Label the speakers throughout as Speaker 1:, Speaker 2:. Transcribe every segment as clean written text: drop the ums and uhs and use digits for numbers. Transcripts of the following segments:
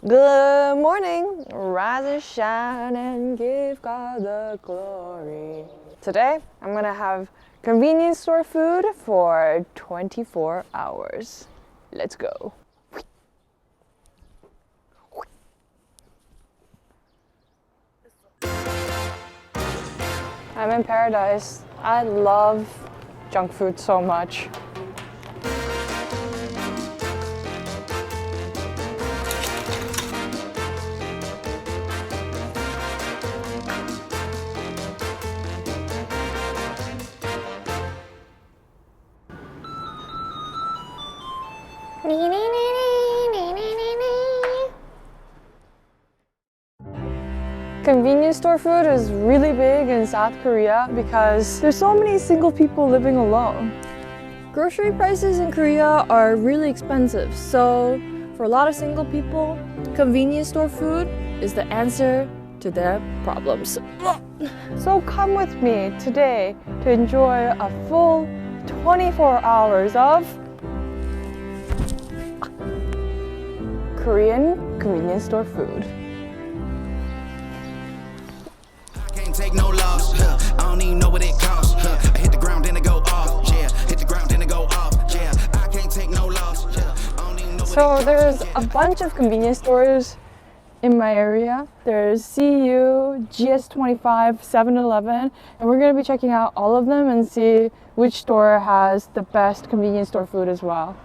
Speaker 1: Good morning, rise and shine and give God the glory. Today, I'm gonna have convenience store food for 24 hours. Let's go. I'm in paradise. I love junk food so much. Convenience store food is really big in South Korea because there's so many single people living alone. Grocery prices in Korea are really expensive, so for a lot of single people, convenience store food is the answer to their problems. So come with me today to enjoy a full 24 hours of Korean convenience store food.
Speaker 2: Take no loss, I don't even know what it costs. I hit the ground then it go off, yeah. Hit the ground then it go off, yeah. I can't take no loss, I don't even know what
Speaker 1: So there's a bunch of convenience stores in my area. There's CU, GS25, 7-Eleven, and we're gonna be checking out all of them and see which store has the best convenience store food as well.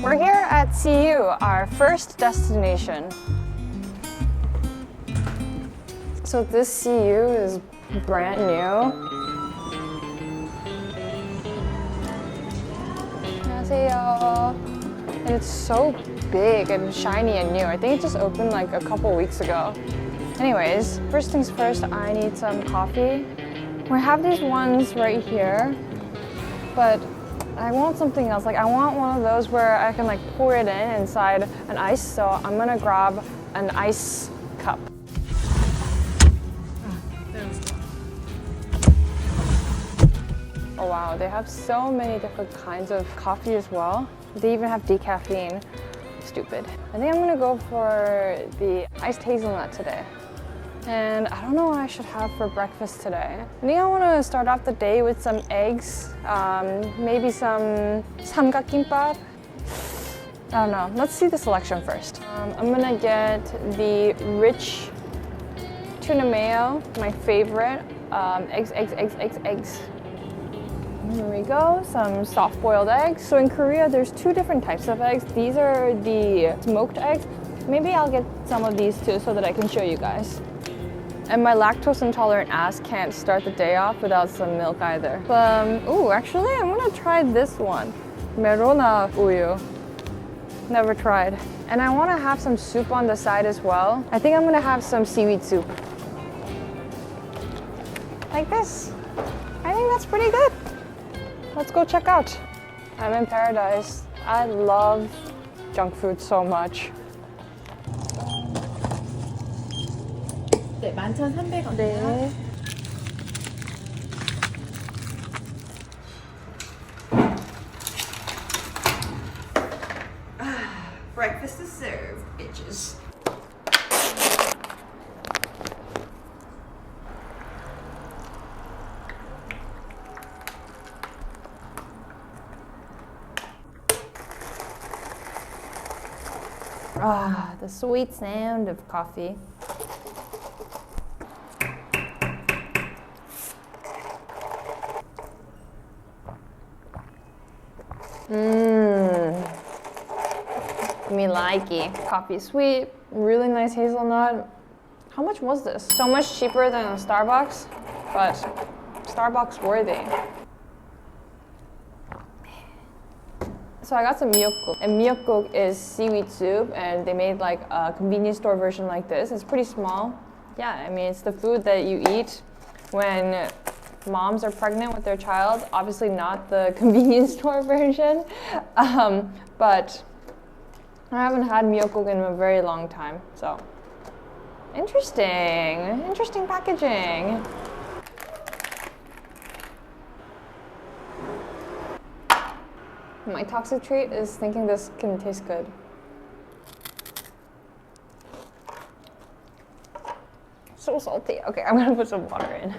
Speaker 1: We're here at CU, our first destination. So this CU is brand new. 안녕하세요. And it's so big and shiny and new. I think it just opened like a couple weeks ago. Anyways, first things first, I need some coffee. We have these ones right here, but I want something else. Like I want one of those where I can like pour it inside an ice. So I'm gonna grab an ice cup. Oh wow, they have so many different kinds of coffee as well. They even have decaffeine. Stupid. I think I'm gonna go for the iced hazelnut today. And I don't know what I should have for breakfast today. I think I want to start off the day with some eggs, maybe some samgakkimbap. I don't know. Let's see the selection first. I'm gonna get the rich tuna mayo, my favorite. Eggs. Here we go, some soft-boiled eggs. So in Korea, there's two different types of eggs. These are the smoked eggs. Maybe I'll get some of these too so that I can show you guys. And my lactose intolerant ass can't start the day off without some milk either. Ooh, actually, I'm gonna try this one. Merona uyu. Never tried. And I wanna have some soup on the side as well. I think I'm gonna have some seaweed soup. Like this. I think that's pretty good. Let's go check out. I'm in paradise. I love junk food so much.
Speaker 3: 네, 11,300원이요.
Speaker 1: 네.
Speaker 3: Breakfast is served, bitches.
Speaker 1: Ah, the sweet sound of coffee. Me likey. Coffee is sweet, really nice hazelnut. How much was this? So much cheaper than a Starbucks, but Starbucks worthy. So I got some miyeokguk, and miyeokguk is seaweed soup, and they made like a convenience store version like this. It's pretty small. Yeah, I mean, it's the food that you eat when moms are pregnant with their child. Obviously not the convenience store version, but I haven't had miyeokguk in a very long time, so interesting packaging. My toxic trait is thinking this can taste good. So salty. Okay, I'm gonna put some water in.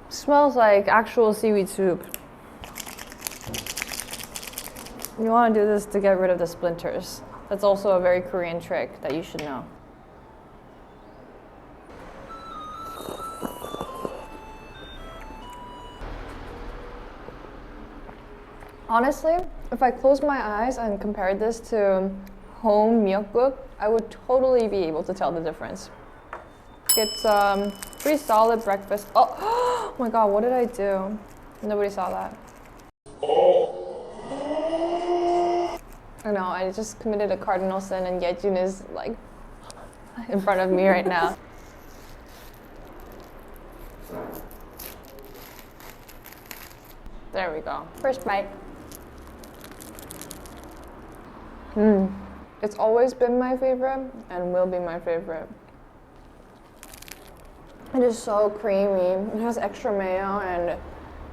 Speaker 1: Smells like actual seaweed soup. You want to do this to get rid of the splinters. That's also a very Korean trick that you should know. Honestly, if I closed my eyes and compared this to home miyeokguk, I would totally be able to tell the difference. It's pretty solid breakfast. Oh my god, what did I do? Nobody saw that. I know, I just committed a cardinal sin and Yejun is like in front of me right now. There we go. First bite. It's always been my favorite and will be my favorite. It is so creamy. It has extra mayo, and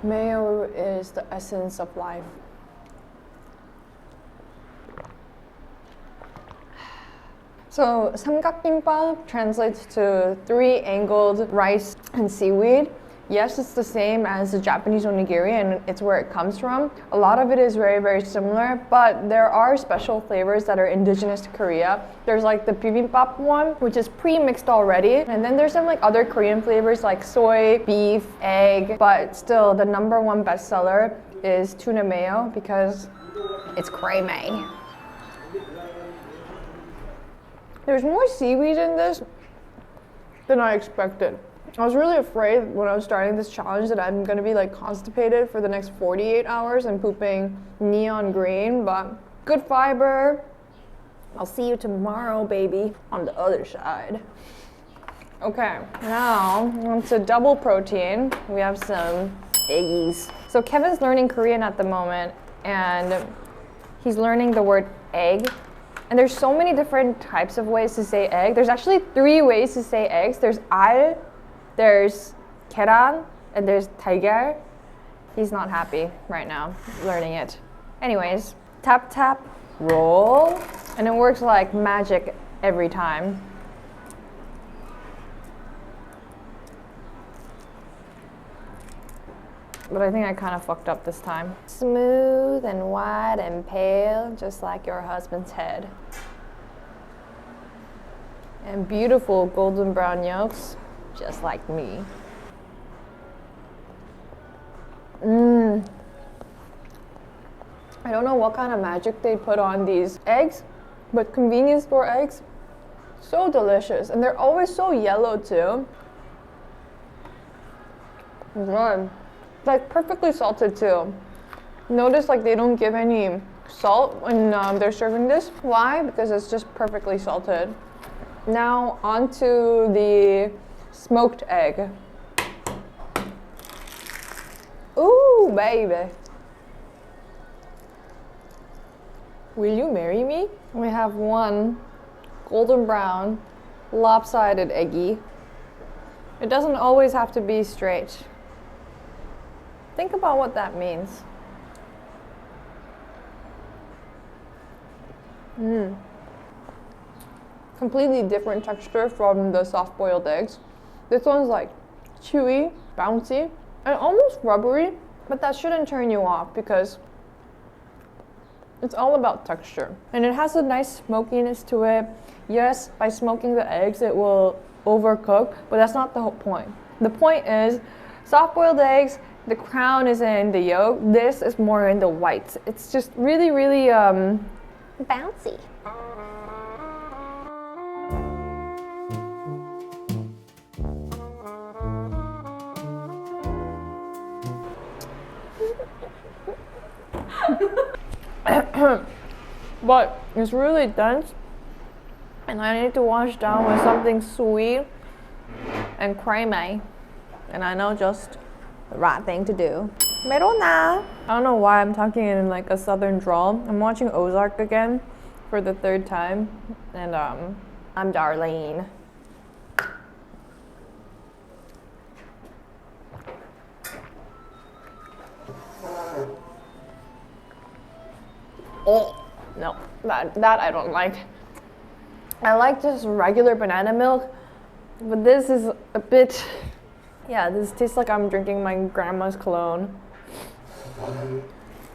Speaker 1: mayo is the essence of life. So 삼각김밥 translates to 3 angled rice and seaweed. Yes, it's the same as the Japanese onigiri and it's where it comes from. A lot of it is very, very similar, but there are special flavors that are indigenous to Korea. There's like the bibimbap one, which is pre-mixed already. And then there's some like other Korean flavors like soy, beef, egg, but still the #1 bestseller is tuna mayo because it's creamy. There's more seaweed in this than I expected. I was really afraid when I was starting this challenge that I'm gonna be like constipated for the next 48 hours and pooping neon green, but good fiber. I'll see you tomorrow, baby, on the other side. Okay, now on to double protein. We have some eggies. So Kevin's learning Korean at the moment and he's learning the word egg. And there's so many different types of ways to say egg. There's actually 3 ways to say eggs. There's al, there's 계란, and there's 달걀. He's not happy right now learning it. Anyways, tap tap, roll, and it works like magic every time. But I think I kind of fucked up this time. Smooth and white and pale, just like your husband's head. And beautiful golden brown yolks, just like me. I don't know what kind of magic they put on these eggs, but convenience store eggs, so delicious. And they're always so yellow too. Good. Like perfectly salted too. Notice like they don't give any salt when they're serving this. Why? Because it's just perfectly salted. Now onto the smoked egg. Ooh, baby. Will you marry me? We have one golden brown, lopsided eggie. It doesn't always have to be straight. Think about what that means. Completely different texture from the soft-boiled eggs. This one's like chewy, bouncy, and almost rubbery, but that shouldn't turn you off because it's all about texture. And it has a nice smokiness to it. Yes, by smoking the eggs, it will overcook, but that's not the whole point. The point is, soft-boiled eggs, the crown is in the yolk. This is more in the whites. It's just really, really bouncy. But it's really dense, and I need to wash down with something sweet and creamy. And I know just
Speaker 4: the right thing to do. I don't know why I'm talking in like a southern drawl. I'm watching Ozark again for the third time, and I'm Darlene. Oh no, that I don't like. I like just regular banana milk, but this is a bit. Yeah, this tastes like I'm drinking my grandma's cologne.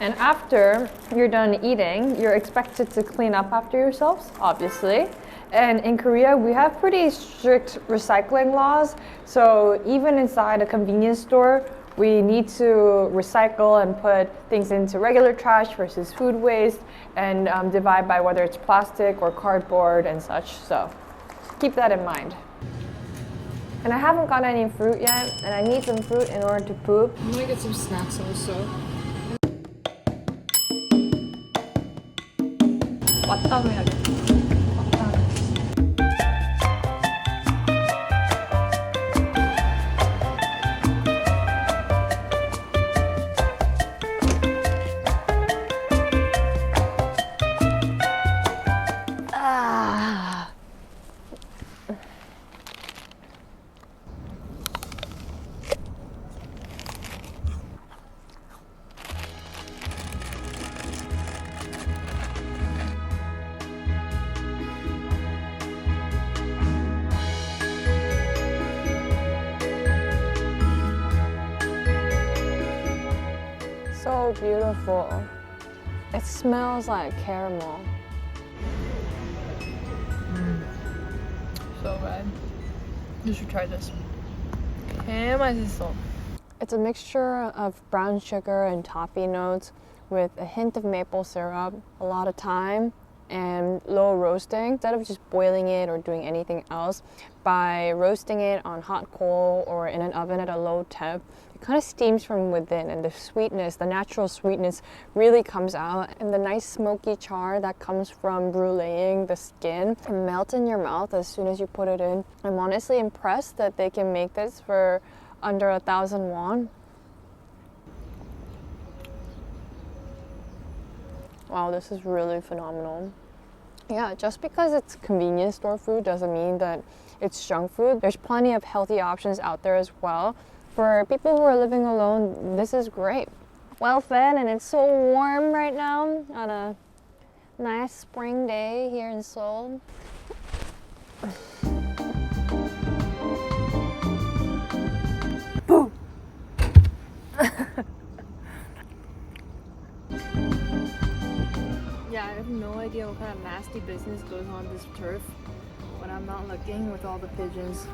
Speaker 4: And after you're done eating, you're expected to clean up after yourselves, obviously. And in Korea, we have pretty strict recycling laws. So even inside a convenience store, we need to recycle and put things into regular trash versus food waste, and divide by whether it's plastic or cardboard and such. So keep that in mind. And I haven't got any fruit yet, and I need some fruit in order to poop.
Speaker 1: I'm gonna get some snacks also. 왔다 해야겠다.
Speaker 4: So beautiful. It smells like caramel.
Speaker 1: So good. You should try this. 개 맛있어.
Speaker 4: It's a mixture of brown sugar and toffee notes with a hint of maple syrup, a lot of thyme, and low roasting. Instead of just boiling it or doing anything else, by roasting it on hot coal or in an oven at a low temp, it kind of steams from within, and the sweetness, the natural sweetness really comes out, and the nice smoky char that comes from bruleeing the skin can melt in your mouth as soon as you put it in. I'm honestly impressed that they can make this for under 1,000 won. Wow, this is really phenomenal. Yeah, just because it's convenience store food doesn't mean that it's junk food. There's plenty of healthy options out there as well. For people who are living alone, this is great. Well fed, and it's so warm right now on a nice spring day here in Seoul. Boom!
Speaker 1: Yeah, I have no idea what kind of nasty business goes on this turf when I'm not looking with all the pigeons.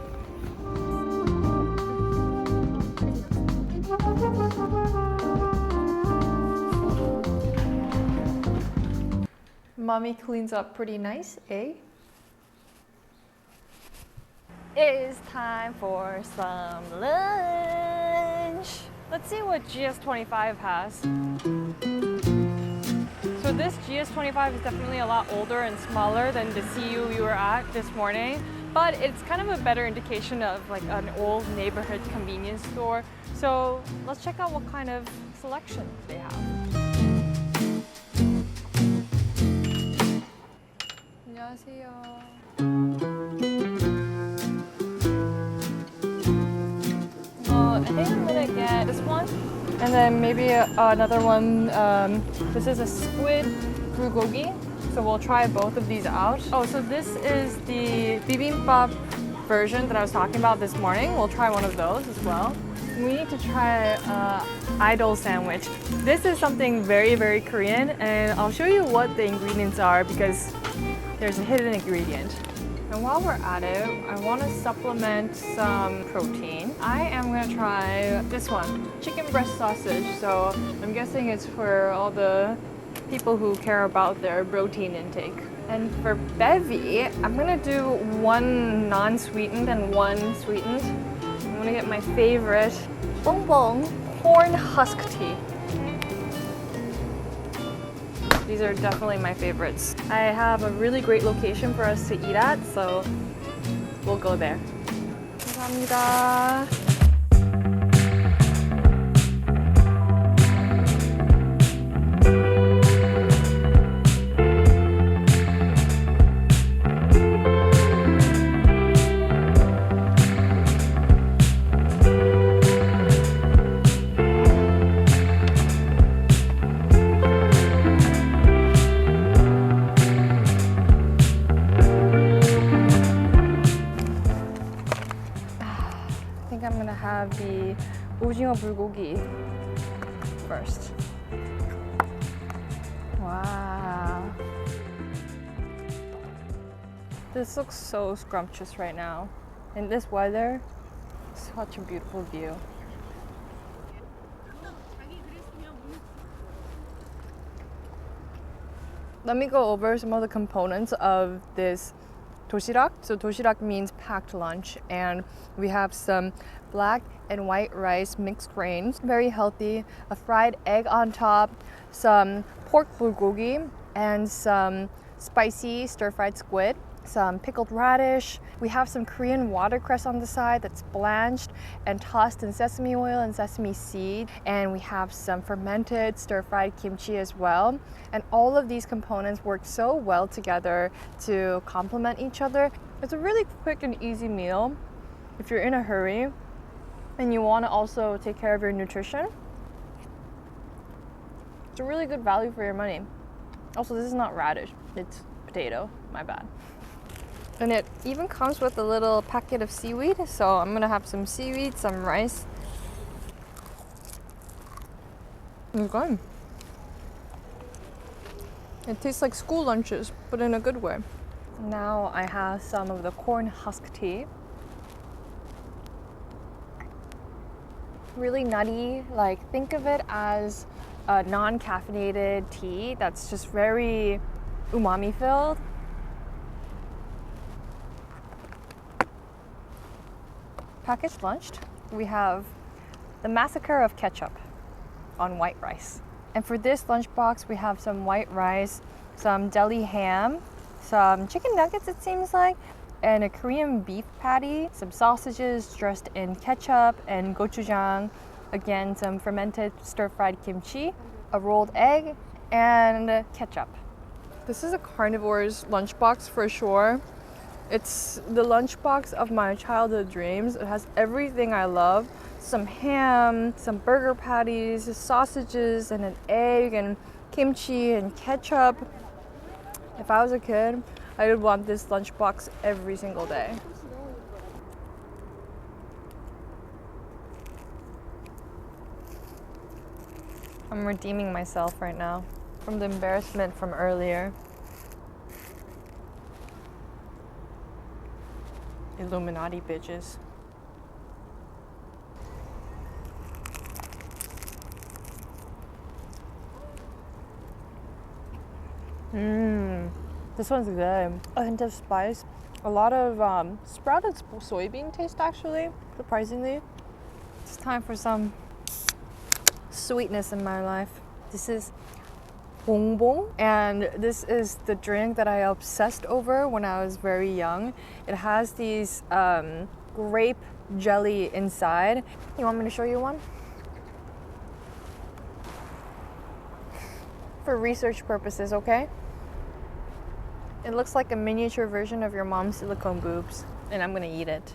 Speaker 1: Mommy cleans up pretty nice, eh? It's time for some lunch. Let's see what GS25 has. So this GS25 is definitely a lot older and smaller than the CU we were at this morning, but it's kind of a better indication of like an old neighborhood convenience store. So let's check out what kind of selection they have. 안녕하세요. I think I'm gonna get this one, and then maybe another one. This is a squid bulgogi, so we'll try both of these out. Oh, so this is the bibimbap version that I was talking about this morning. We'll try one of those as well. We need to try idol sandwich. This is something very, very Korean, and I'll show you what the ingredients are because there's a hidden ingredient. And while we're at it, I want to supplement some protein. I am going to try this one, chicken breast sausage. So I'm guessing it's for all the people who care about their protein intake. And for bevy, I'm going to do one non-sweetened and one sweetened. I'm going to get my favorite bongbong corn husk tea. These are definitely my favorites. I have a really great location for us to eat at, so we'll go there. 감사합니다. 오징어 불고기 first. Wow. This looks so scrumptious right now. In this weather, such a beautiful view. Let me go over some of the components of this 도시락. So 도시락 means packed lunch, and we have some black and white rice, mixed grains, very healthy, a fried egg on top, some pork bulgogi, and some spicy stir-fried squid, some pickled radish. We have some Korean watercress on the side that's blanched and tossed in sesame oil and sesame seed. And we have some fermented stir-fried kimchi as well. And all of these components work so well together to complement each other. It's a really quick and easy meal if you're in a hurry and you want to also take care of your nutrition. It's a really good value for your money. Also, this is not radish, it's potato, my bad. And it even comes with a little packet of seaweed, so I'm gonna have some seaweed, some rice. It's good. It tastes like school lunches, but in a good way. Now I have some of the corn husk tea. Really nutty, like think of it as a non-caffeinated tea that's just very umami filled. Packaged lunch, we have the massacre of ketchup on white rice. And for this lunchbox, we have some white rice, some deli ham, some chicken nuggets it seems like, and a Korean beef patty, some sausages dressed in ketchup and gochujang, again some fermented stir-fried kimchi, a rolled egg, and ketchup. This is a carnivore's lunchbox for sure. It's the lunchbox of my childhood dreams. It has everything I love. Some ham, some burger patties, sausages, and an egg, and kimchi, and ketchup. If I was a kid, I would want this lunchbox every single day. I'm redeeming myself right now from the embarrassment from earlier. Illuminati bitches. This one's good. A hint of spice. A lot of sprouted soybean taste actually, surprisingly. It's time for some sweetness in my life. This is bongbong, and this is the drink that I obsessed over when I was very young. It has these grape jelly inside. You want me to show you one? For research purposes, okay? It looks like a miniature version of your mom's silicone boobs, and I'm gonna eat it.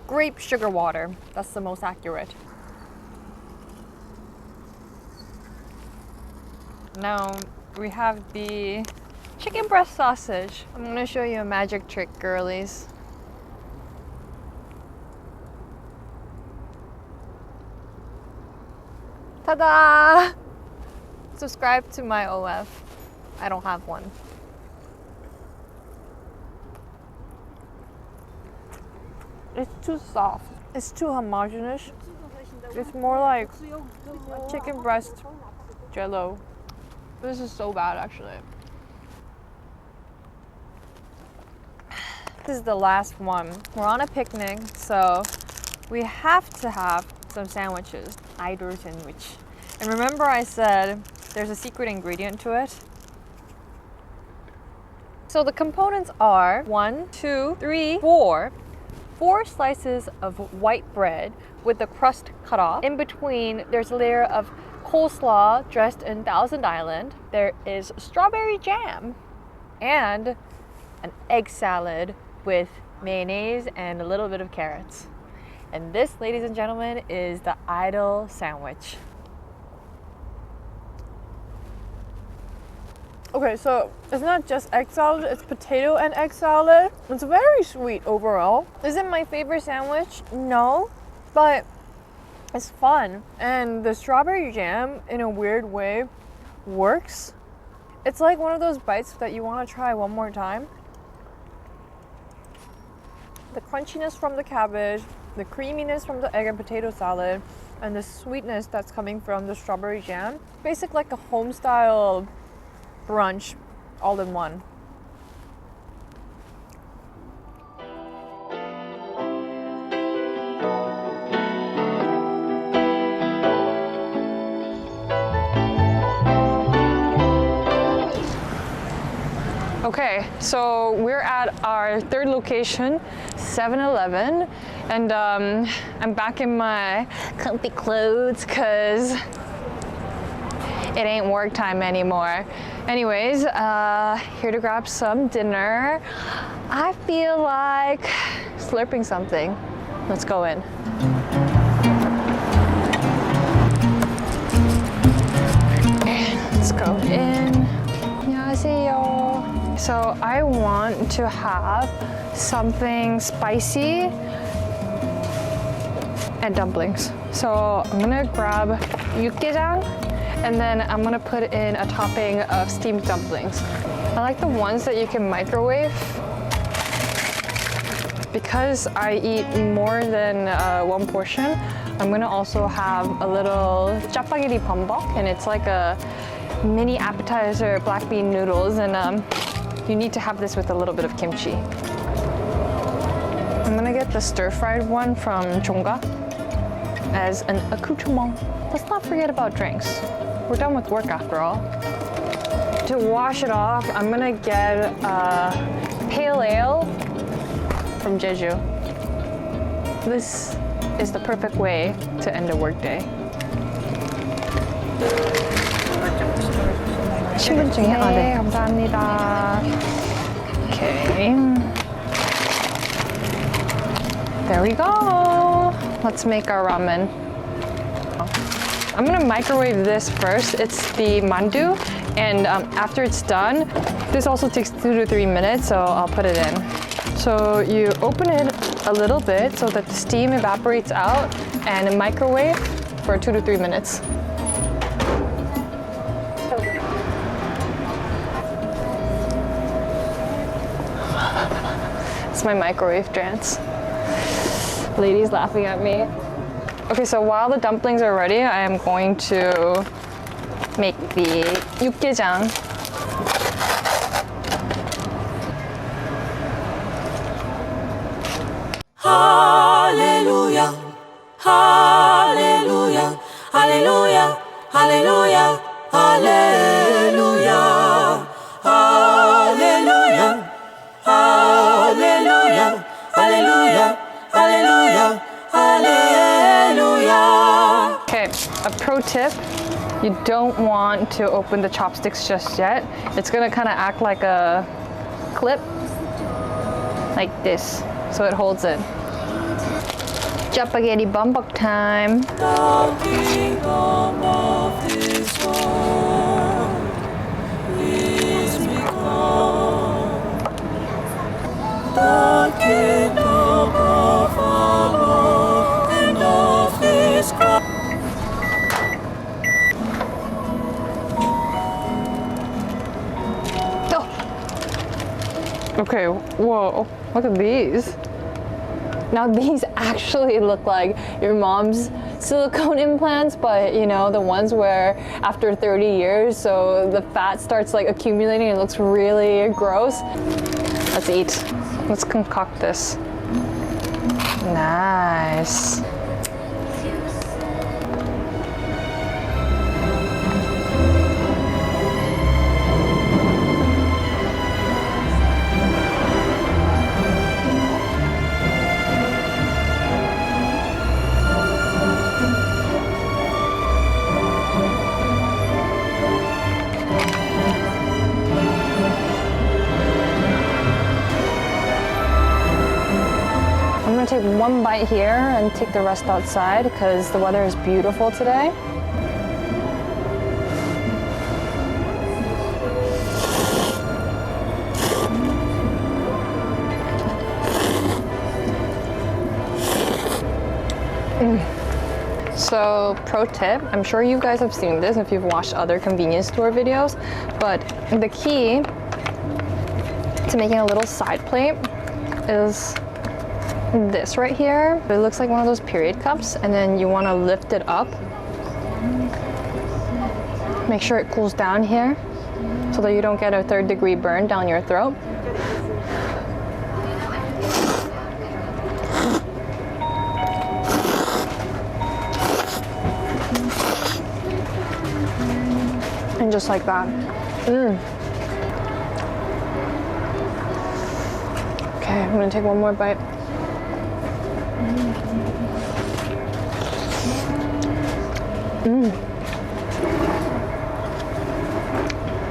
Speaker 1: Grape sugar water, that's the most accurate. Now we have the chicken breast sausage. I'm gonna show you a magic trick, girlies. Ta-da! Subscribe to my OF. I don't have one. It's too soft. It's too homogeneous. It's more like chicken breast jello. This is so bad, actually. This is the last one. We're on a picnic, so we have to have some sandwiches. Idol sandwich. And remember I said there's a secret ingredient to it? So the components are 1, 2, 3, 4 slices of white bread with the crust cut off. In between, there's a layer of coleslaw dressed in Thousand Island. There is strawberry jam and an egg salad with mayonnaise and a little bit of carrots. And this, ladies and gentlemen, is the Idol sandwich.
Speaker 4: Okay, so it's not just egg salad, it's potato and egg salad. It's very sweet overall. Is it my favorite sandwich? No, but it's fun. And the strawberry jam, in a weird way, works. It's like one of those bites that you want to try one more time. The crunchiness from the cabbage, the creaminess from the egg and potato salad, and the sweetness that's coming from the strawberry jam. Basically like a home style brunch all in one.
Speaker 1: Okay, so we're at our third location, 7-Eleven, and I'm back in my comfy clothes because it ain't work time anymore. Anyways, here to grab some dinner. I feel like slurping something. Let's go in. Let's go in. 안녕하세요. So I want to have something spicy and dumplings. So I'm gonna grab 육개장 and then I'm gonna put in a topping of steamed dumplings. I like the ones that you can microwave because I eat more than one portion. I'm gonna also have a little 짜파게티 범벅, and it's like a mini appetizer black bean noodles, and you need to have this with a little bit of kimchi. I'm gonna get the stir-fried one from Chonga as an accoutrement. Let's not forget about drinks. We're done with work after all. To wash it off, I'm gonna get pale ale from Jeju. This is the perfect way to end a workday. 신분증이요? 네, 감사합니다. Okay. There we go. Let's make our ramen. I'm gonna microwave this first. It's the mandu, and after it's done, this also takes 2 to 3 minutes, so I'll put it in. So you open it a little bit so that the steam evaporates out, and microwave for 2 to 3 minutes. It's my microwave dance. Ladies laughing at me. Okay, so while the dumplings are ready, I am going to make the 육개장.
Speaker 5: Hallelujah, hallelujah, hallelujah, hallelujah, hallelujah, hallelujah, hallelujah, hallelujah, hallelujah, hallelujah.
Speaker 1: Okay, a pro tip, you don't want to open the chopsticks just yet. It's gonna kind of act like a clip, like this, so it holds it. Spaghetti bumbuck time.
Speaker 5: The kingdom of this world is become the kingdom of our Lord and of His Christ.
Speaker 1: Oh. Okay, whoa, look at these. Now these actually look like your mom's silicone implants, but you know, the ones where after 30 years, so the fat starts like accumulating and it looks really gross. Let's eat. Let's concoct this. Nice. I'm gonna take one bite here and take the rest outside because the weather is beautiful today. So pro tip, I'm sure you guys have seen this if you've watched other convenience store videos, but the key to making a little side plate is this right here. It looks like one of those period cups, and then you want to lift it up. Make sure it cools down here so that you don't get a 3rd-degree burn down your throat. And just like that. Okay, I'm gonna take one more bite.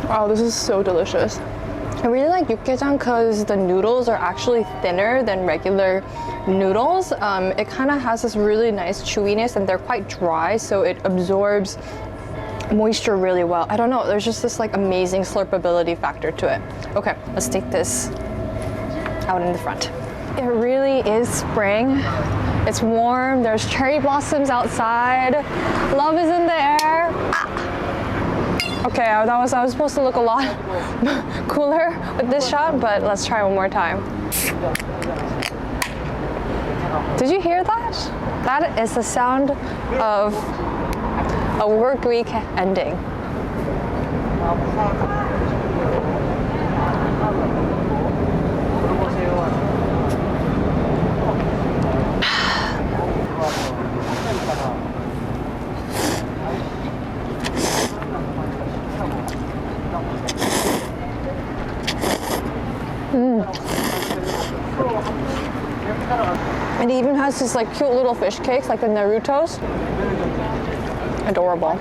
Speaker 1: Wow, this is so delicious. I really like 육개장 because the noodles are actually thinner than regular noodles. It kind of has this really nice chewiness, and they're quite dry, so it absorbs moisture really well. I don't know, there's just this like amazing slurpability factor to it. Okay, let's take this out in the front. It really is spring. It's warm, there's cherry blossoms outside. Love is in the air. Okay, I was supposed to look a lot cooler with this shot, but let's try one more time. Did you hear that? That is the sound of a work week ending. It even has this like cute little fish cakes like the Naruto's. Adorable.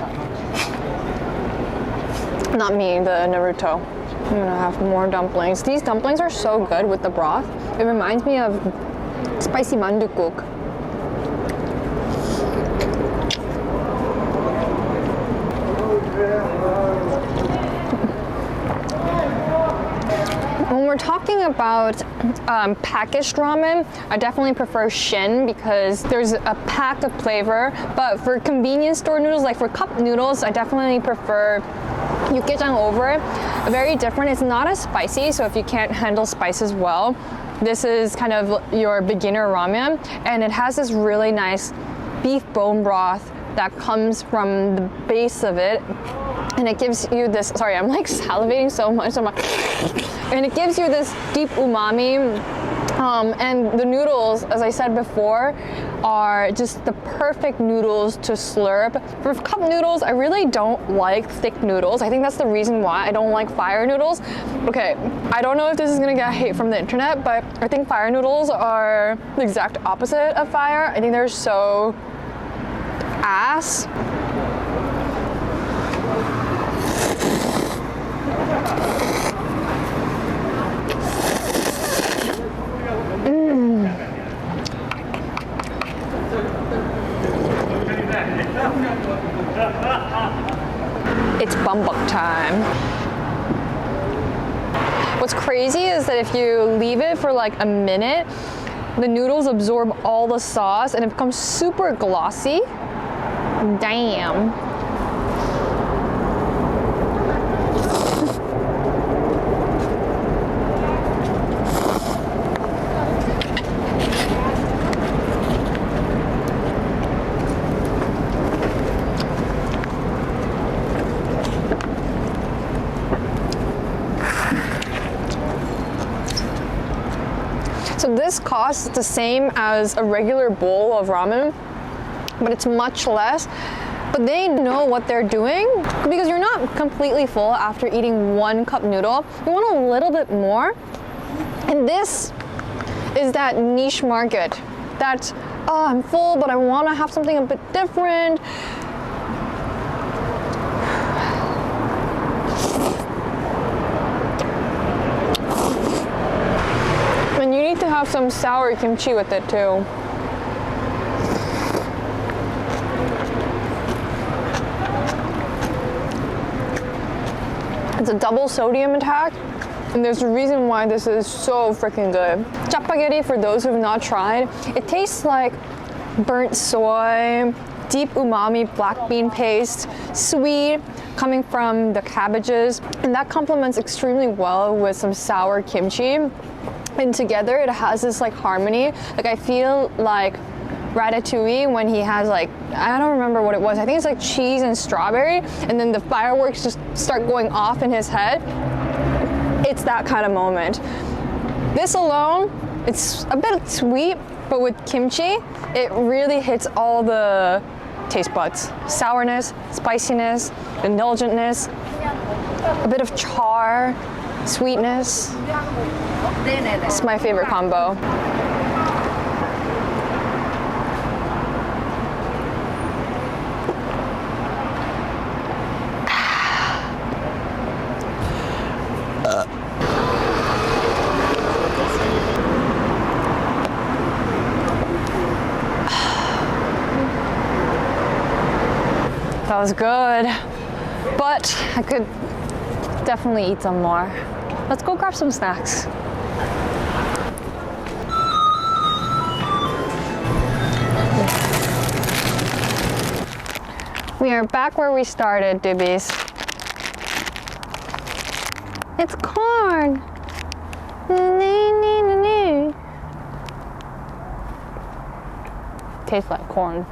Speaker 1: Not me, the Naruto. I'm gonna have more dumplings. These dumplings are so good with the broth. It reminds me of spicy mandukguk. When we're talking about packaged ramen, I definitely prefer Shin because there's a pack of flavor. But for convenience store noodles, like for cup noodles, I definitely prefer 육개장 over it. Very different. It's not as spicy, so if you can't handle spices well, this is kind of your beginner ramen. And it has this really nice beef bone broth that comes from the base of it. And it gives you this, sorry, I'm like salivating so much. And it gives you this deep umami. And the noodles, as I said before, are just the perfect noodles to slurp. For cup noodles, I really don't like thick noodles. I think that's the reason why I don't like fire noodles. Okay, I don't know if this is gonna get hate from the internet, but I think fire noodles are the exact opposite of fire. I think they're so ass. It's bambuk time. What's crazy is that if you leave it for like a minute, the noodles absorb all the sauce and it becomes super glossy. Damn. So this costs the same as a regular bowl of ramen, but it's much less. But they know what they're doing because you're not completely full after eating 1 cup noodle. You want a little bit more. And this is that niche market that, oh, I'm full, but I want to have something a bit different. And you need to have some sour kimchi with it too. It's a double sodium attack, and there's a reason why this is so freaking good. Chapagetti, for those who have not tried, it tastes like burnt soy,
Speaker 4: deep umami black bean paste, sweet, coming from the cabbages, and that complements extremely well with some sour kimchi. And together it has this like harmony. Like I feel like Ratatouille when he has like, I don't remember what it was. I think it's like cheese and strawberry, and then the fireworks just start going off in his head. It's that kind of moment. This alone, it's a bit sweet, but with kimchi, it really hits all the taste buds. Sourness, spiciness, indulgentness, a bit of char, sweetness. It's my favorite combo. That was good, but I could definitely eat some more. Let's go grab some snacks. We are back where we started, Doobies. It's corn. Tastes like corn.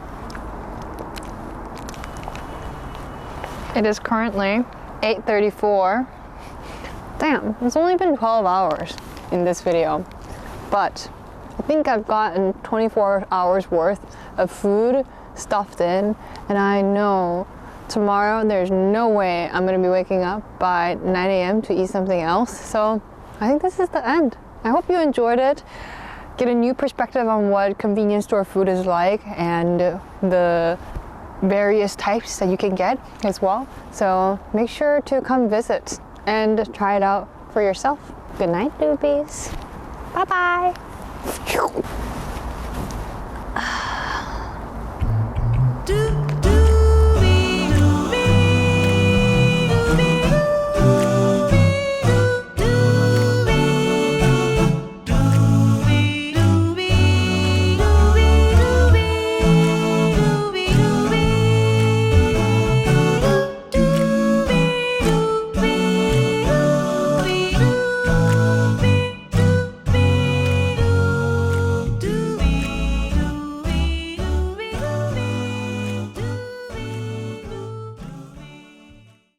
Speaker 4: It is currently 8:34. Damn, it's only been 12 hours in this video, but I think I've gotten 24 hours worth of food stuffed in, and I know tomorrow there's no way I'm gonna be waking up by 9 a.m. to eat something else. So I think this is the end. I hope you enjoyed it. Get a new perspective on what convenience store food is like and the various types that you can get as well. So make sure to come visit and try it out for yourself. Good night, Doobies. Bye-bye.